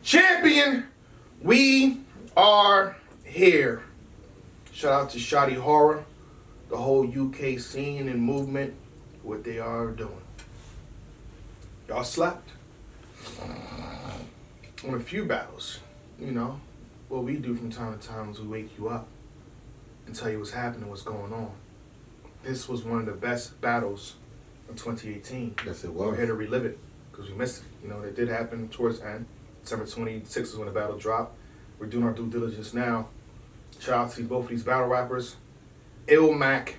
Champion, we are here. Shout out to Shoddy Horror, the whole UK scene and movement, what they are doing. Y'all slept on a few battles. You know, what we do from time to time is we wake you up and tell you what's happening, what's going on. This was one of the best battles of 2018. Yes, it was. We're here to relive it because we missed it. You know, it did happen towards the end. December 26th is when the battle dropped. We're doing our due diligence now. Shout out to both of these battle rappers. Illmac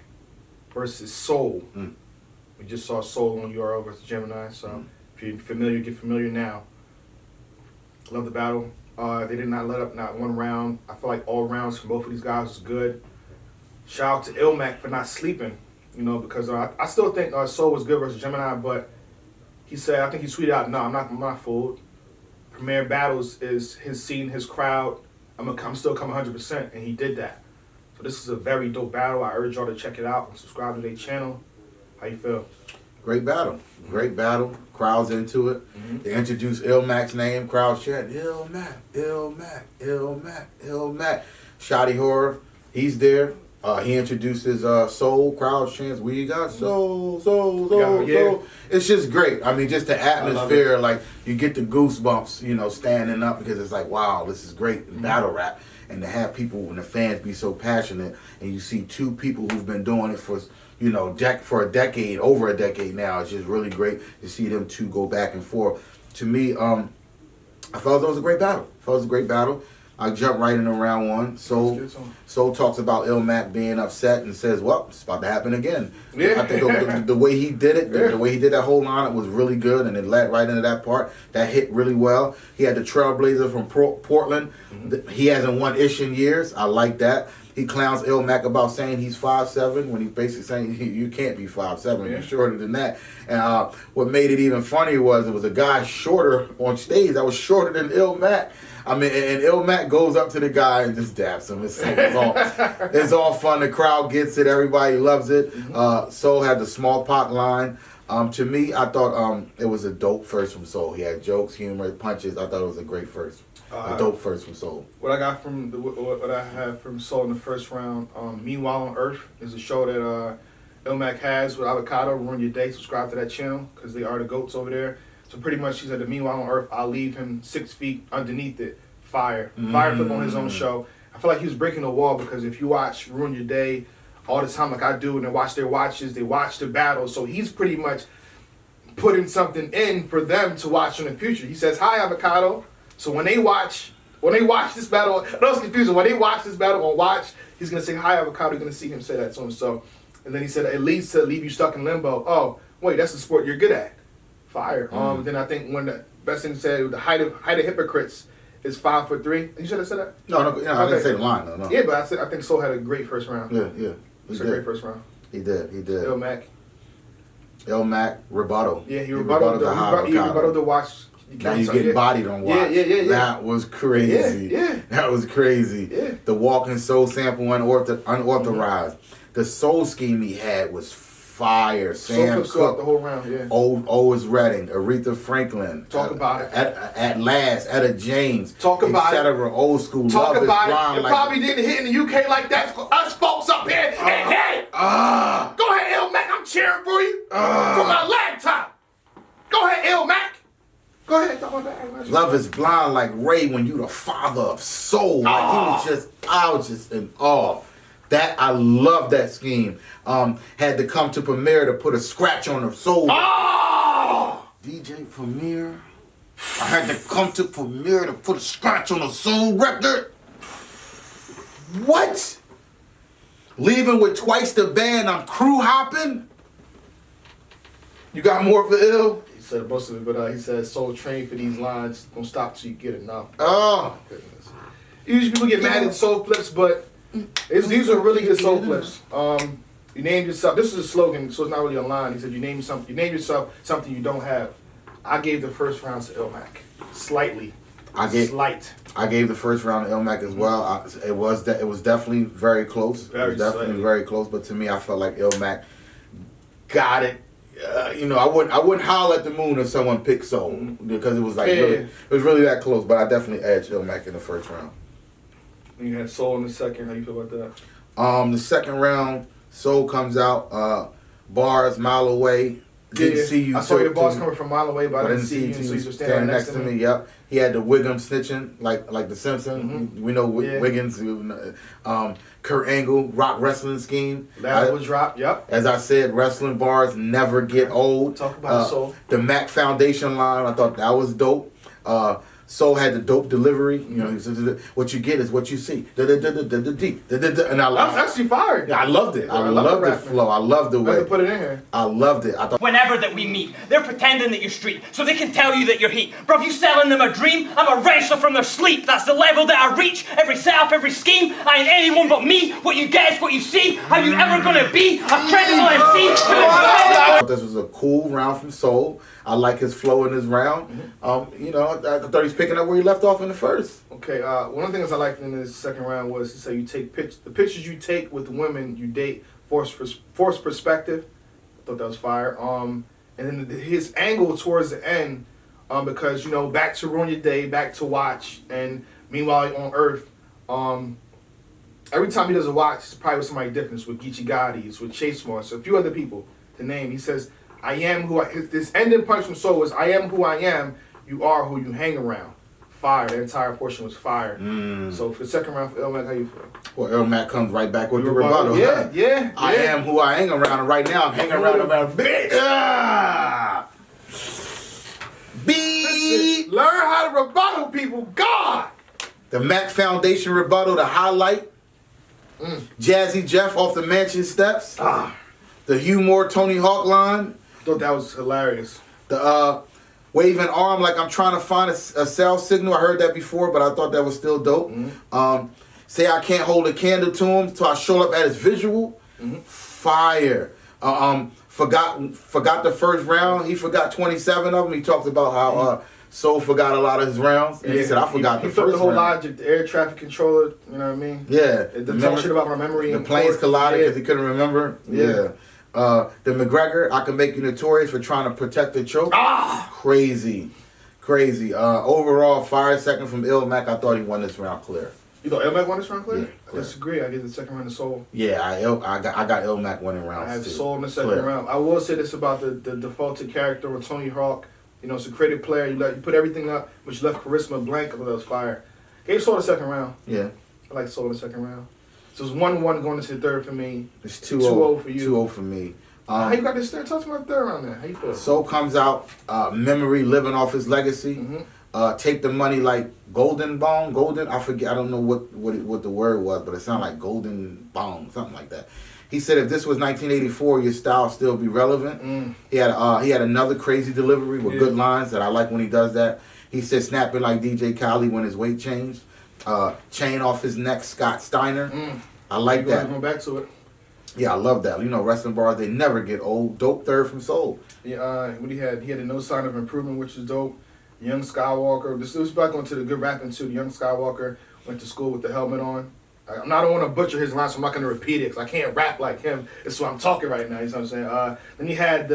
versus Soul. We just saw Soul on URL versus Gemini, so if you're familiar, get familiar now. Love the battle. They did not let up not one round. I feel like all rounds from both of these guys was good. Shout out to Illmac for not sleeping, you know, because I still think Soul was good versus Gemini, but he said, I think he tweeted out, no, I'm not fooled. Premier Battles is his scene, his crowd. I'm still coming 100%, and he did that. So this is a very dope battle. I urge y'all to check it out and subscribe to their channel. How you feel? Great battle. Great battle. Crowd's into it. They introduced Illmac's name. Crowd chanting, Illmac, Illmac, Illmac, Illmac. Shoddy Horror, he's there. He introduces Soul. Crowd chants, we got Soul, Soul, Soul, yeah. Soul. It's just great. I mean, just the atmosphere, like, you get the goosebumps, you know, standing up because it's like, wow, this is great in battle rap. And to have people and the fans be so passionate, and you see two people who've been doing it for, you know, for a decade, over a decade now. It's just really great to see them two go back and forth. To me, I felt it was a great battle. I jumped right in round one. Soul talks about Illmac being upset and says, well, it's about to happen again. Yeah. I think the way he did it, the way he did that whole lineup was really good, and it led right into that part. That hit really well. He had the Trailblazer from Portland. He hasn't won ish in years. I like that. He clowns Illmac about saying he's 5'7", when he's basically saying you can't be 5'7", you're shorter than that. And what made it even funnier was it was a guy shorter on stage that was shorter than Illmac. I mean, and Illmac goes up to the guy and just daps him. It's all fun. The crowd gets it. Everybody loves it. Soul had the small pot line. To me, I thought it was a dope first from Soul. He had jokes, humor, punches. I thought it was a great first. A dope first from Soul. What I got from what I had from Soul in the first round, Meanwhile on Earth is a show that Illmac has with Avocado. Ruin Your Day. Subscribe to that channel because they are the goats over there. So pretty much, he said, the Meanwhile on Earth, I'll leave him 6 feet underneath it. Fire flip on his own show. I feel like he was breaking the wall because if you watch Ruin Your Day all the time like I do and they watch their watches, they watch the battle. So he's pretty much putting something in for them to watch in the future. He says, hi, Avocado. So when they watch this battle, I know it's confusing. When they watch this battle on Watch, he's going to say, hi, Avocado. You're going to see him say that to him. So, and then he said, it leads to leave you stuck in limbo. Oh, wait, that's the sport you're good at. Fire. Then I think one of the best thing to say, the height of hypocrites is 5'3". You should have said that? No, I didn't say the line. No. Yeah, but I think Soul had a great first round. Yeah. It's a great first round. He did. Illmac. Rebuttal. Yeah, he rebutted the Watch. Now you get bodied on Watch. Yeah. That was crazy. Yeah. That was crazy. Yeah. The Walking Soul sample unauthorized. The Soul scheme he had was fire. Sam Cooke the whole round. Yeah. Otis Redding, Aretha Franklin. Talk about it. At Last, Etta James. Talk about it. Etc. Old school. Talk Love about Blind, it. It probably didn't hit in the UK like that. Us folks up here. Hey. Go ahead, Illmac. I'm cheering for you. From my laptop. Go ahead, Illmac. Go ahead. Talk about that. Love is Blind like Ray when you the father of soul. Like I was just in awe. That I love that scheme. Had to come to Premier to put a scratch on the Soul. DJ Premier. I had to come to Premier to put a scratch on the Soul record. What? Leaving with twice the band. I'm crew hopping. You got more for Ill? He said most of it, but he said Soul trained for these lines. Don't stop till you get enough. Oh. Goodness. Usually people get mad at Soul flips, but these are really good Soul flips. You named yourself. This is a slogan, so it's not really a line. He said you name yourself something you don't have. I gave the first round to Illmac. Slightly. I gave the first round to Illmac as well. It was definitely very close. Very close. But to me, I felt like Illmac got it. I wouldn't howl at the moon if someone picked Soul because it was like it was really that close. But I definitely edged Illmac in the first round. You had Soul in the second. How you feel about that? The second round, Soul comes out, bars mile away. Didn't see you. I saw your bars coming from a mile away, but I didn't see you. So you were standing next to me. Yep. He had the Wiggum snitching like the Simpsons. We know Wiggins. Kurt Angle rock wrestling scheme. That was dropped. Yep. As I said, wrestling bars never get old. Talk about Soul. The Mac Foundation line. I thought that was dope. Soul had the dope delivery. What you get is what you see. And I That's actually fire. I loved it. I loved the flow. I loved the way. Put it in here. I loved it. I thought whenever that we meet, they're pretending that you're street, so they can tell you that you're heat. Bro, if you selling them a dream, I'm a wrestler from their sleep. That's the level that I reach. Every setup, every scheme, I ain't anyone but me. What you get is what you see. How you ever gonna be a credible MC? I thought this was a cool round from Soul. I like his flow in his round. I thought he's picking up where he left off in the first. Okay, one of the things I liked in this second round was to say you take the pictures you take with the women you date, force perspective. I thought that was fire. And then his angle towards the end, because back to Ruin Your Day, back to Watch, and meanwhile on Earth, every time he does a watch, it's probably with somebody different. It's with Geechee Gotti, it's with Chase Moss, a few other people to name. He says, I am who I... This ending punch from Soul was, I am who I am, you are who you hang around. Fire. The entire portion was fire. So for the second round for Illmac, how you feel? Well, Illmac comes right back with the rebuttal. Yeah. I am who I hang around, and right now I'm hanging around about bitch. Learn how to rebuttal people. God! The Mac Foundation rebuttal, the highlight. Jazzy Jeff off the mansion steps. The Hugh Moore Tony Hawk line. Thought that was hilarious. The waving arm like I'm trying to find a cell signal. I heard that before, but I thought that was still dope. Say I can't hold a candle to him, so I show up at his visual. Fire. Forgot the first round. He forgot 27 of them. He talked about how Soul forgot a lot of his rounds. And he said, I forgot the first round. He the whole logic, the air traffic controller, you know what I mean? Yeah. The talk shit about my memory. The planes collided because he couldn't remember. Yeah. The McGregor, I can make you notorious for trying to protect the choke. Crazy. Overall, fire second from Illmac. I thought he won this round clear. You thought Illmac won this round clear? Yeah, I disagree. I get the second round to Soul. Yeah, I got Illmac winning rounds. I had too. Soul in the second round. I will say this about the defaulted character with Tony Hawk. It's a creative player. You put everything up, but you left charisma blank. I thought that was fire. Gave Soul the second round. Yeah. I like Soul in the second round. So it's 1-1 going into the third for me. It's 2-0 for you. 2-0 for me. How you got this third? Talk to me about the third round there. How you feel? Soul comes out, memory living off his legacy. Take the money like golden bone, I forget. I don't know what the word was, but it sounded like golden bone, something like that. He said if this was 1984, your style still be relevant. He had another crazy delivery with good lines that I like when he does that. He said snapping like DJ Khaled when his weight changed. Chain off his neck, Scott Steiner. I like that. Going back to it. Yeah, I love that. Wrestling bars, they never get old. Dope third from Soul. Yeah, what he had a no sign of improvement, which is dope. Young Skywalker. This was back onto the good rapping too. The Young Skywalker went to school with the helmet on. I don't want to butcher his line, so I'm not going to repeat it because I can't rap like him. It's what I'm talking right now. You know what I'm saying? Then he had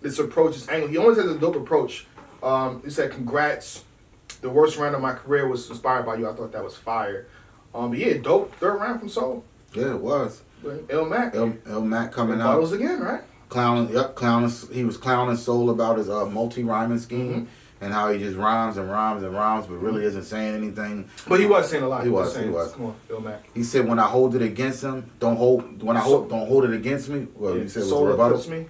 this approach, this angle. He always has a dope approach. He said, "Congrats. The worst round of my career was inspired by you." I thought that was fire. But yeah, dope third round from Soul. Yeah, it was. Illmac. Illmac coming out. Bottles again, right? Clowning. He was clowning Soul about his multi-rhyming scheme and how he just rhymes and rhymes and rhymes, but really isn't saying anything. But he was saying a lot. He was. Come on, Illmac. He said, "When I hold it against him, don't hold it against me." Well, you said it was rebuttal. Me.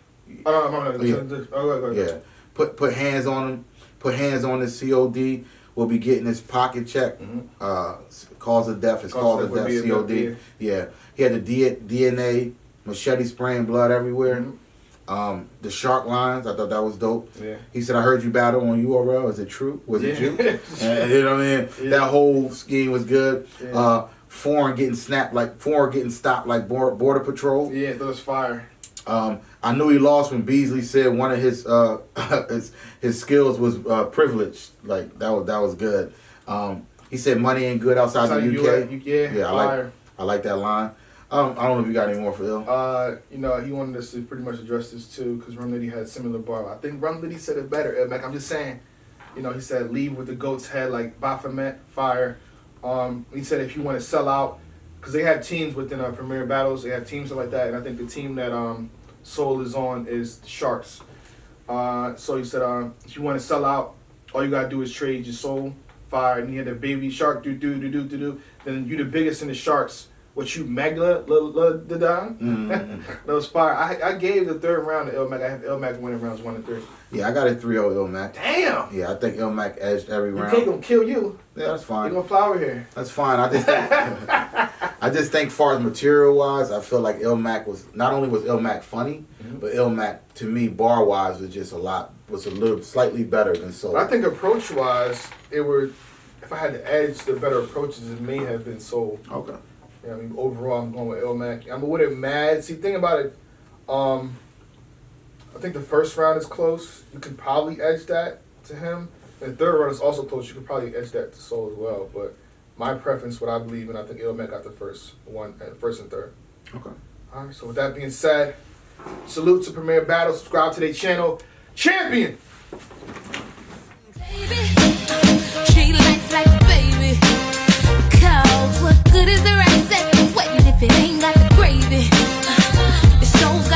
Yeah. Put hands on him. Put hands on his COD. Will be getting his pocket check. Cause of death is cause of death. COD. Yeah. He had the DNA, machete spraying blood everywhere. The shark lines, I thought that was dope. Yeah. He said, "I heard you battle on URL. Is it true? Was it you?" And you know what I mean? Yeah. That whole scheme was good. Yeah. Foreign getting stopped like Border Patrol. Yeah, that was fire. I knew he lost when Beasley said one of his his skills was privilege. Like that was good. He said money ain't good outside the UK. Yeah, I like that line. I don't know if you got any more for Ill. You know, he wanted us to pretty much address this too, because Rum Nitty had similar bar. I think Rum Nitty said it better, Illmac. I'm just saying, you know, he said leave with the goat's head like Baphomet, fire. He said if you want to sell out, because they have teams within Premier Battles, they have teams like that, and I think the team that Soul is on is the Sharks. So he said if you want to sell out, all you gotta do is trade your Soul, fire, and he had the baby shark do. Then you the biggest in the Sharks. What you mega da that was fire. I gave the third round to Illmac. I have Illmac winning rounds 1 and 3. Yeah, I got it 3-0 Illmac. Damn. Yeah, I think Illmac edged every You round. can't gonna kill you. Yeah, that's He fine. gonna fly over here. That's fine. I just think far as material wise, I feel like Illmac was not only was Illmac funny, but Illmac to me bar wise was a little slightly better than Soul. But I think approach wise, if I had to edge the better approaches, it may have been Soul. Okay. Yeah, I mean overall I'm going with Illmac. I'm with it mad. See, think about it. I think the first round is close. You could probably edge that to him. And the third round is also close. You could probably edge that to Soul as well. But my preference, what I believe in, I think Illmac got the first and third. Okay. All right. So with that being said, salute to Premier Battle. Subscribe to their channel. Champion. Baby, she